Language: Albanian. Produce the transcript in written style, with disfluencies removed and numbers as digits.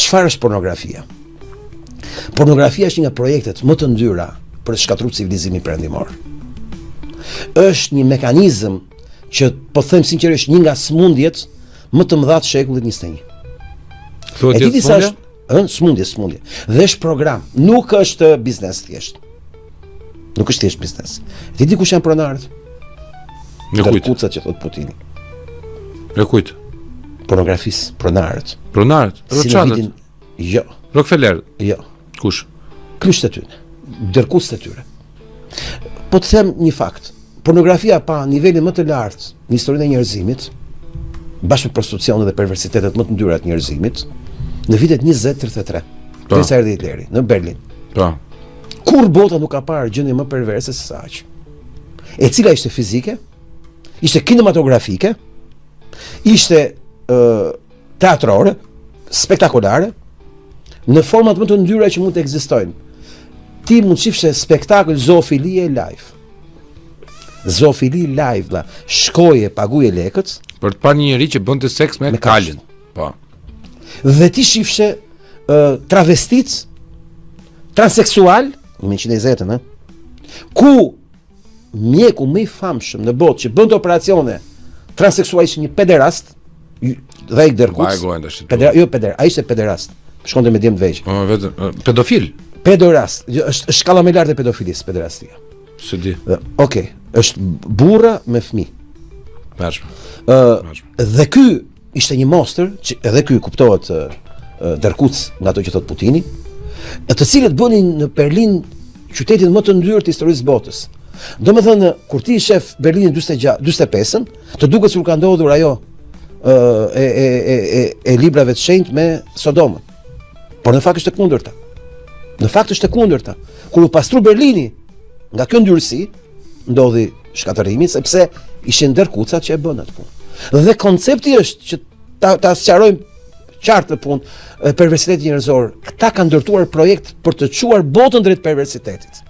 Çfarë është pornografia? Pornografia është një nga projektet më të ndyra për të shkatruar civilizimin perëndimor. Është një mekanizëm që po them sinqerisht një nga smundjet më të mëdha të shekullit 21. Thuhet ti sa smundje? Smundje. Dhe është program, nuk është biznes thjesht. Nuk është thjesht biznes. Ti di kush janë pronarët? Në kujt? Kucat që thot Putini. Në kujt? Pornografisë, pronarët. Pronarët? Roçanët? Jo. Rockefeller? Jo. Kush? Krysht e tyre. Dërkuset e tyre. Po të them një fakt. Pornografia pa nivelin më të lartë në historinë e njerëzimit, bashkë me prostitucionin dhe perversitetet më të ndyra të njerëzimit, në vitet 20-33, derisa erdhi Hitleri në Berlin. Po. Kur bota nuk ka parë gjendje më perverse se aq. E cila ishte fizike, ishte kinematografike, ishte teatrore, spektakolare, në format më të ndyra që mund të ekzistojnë. Ti mund të shifshe spektakël zoofilie live. Zoofili live, la, shkoje, paguje lekët. Për të parë një njerëz që bënte seks me kalin. Po. Dhe ti shifshe travestic, transseksual, në 1920-ën, ku mjeku më i famshëm në botë që bënte operacione transseksual ishte një pederast, dhe ai dërkuc. Jo peder, ai ishte pederast. Shkonte me djem të vegjël. Vetëm pedofil. Pederast, është shkalla më e lartë e pedofilisë, pederastia. Se di. Okej, është burra me fëmijë. Bashkë. Dhe ky ishte një monster, që edhe ky kuptohet dërkuc nga ato që thot Putini, të cilët bënin në Berlin qytetin më të ndyrë të historisë botës. Domethënë, kur ti shef Berlinin 45-ën, të duket sikur ka ndodhur ajo e librave të shenjtë me Sodomën. Por në fakt është e kundërta. Në fakt është e kundërta. Kur u pastru Berlini nga kjo ndyrësi, ndodhi shkatërimi, sepse ishin dërkucat që e bën atë punë. Dhe koncepti është që ta sqarojmë qartë punë, perversiteti njerëzor, këta kanë ndërtuar projekt për të çuar botën drejt perversitetit.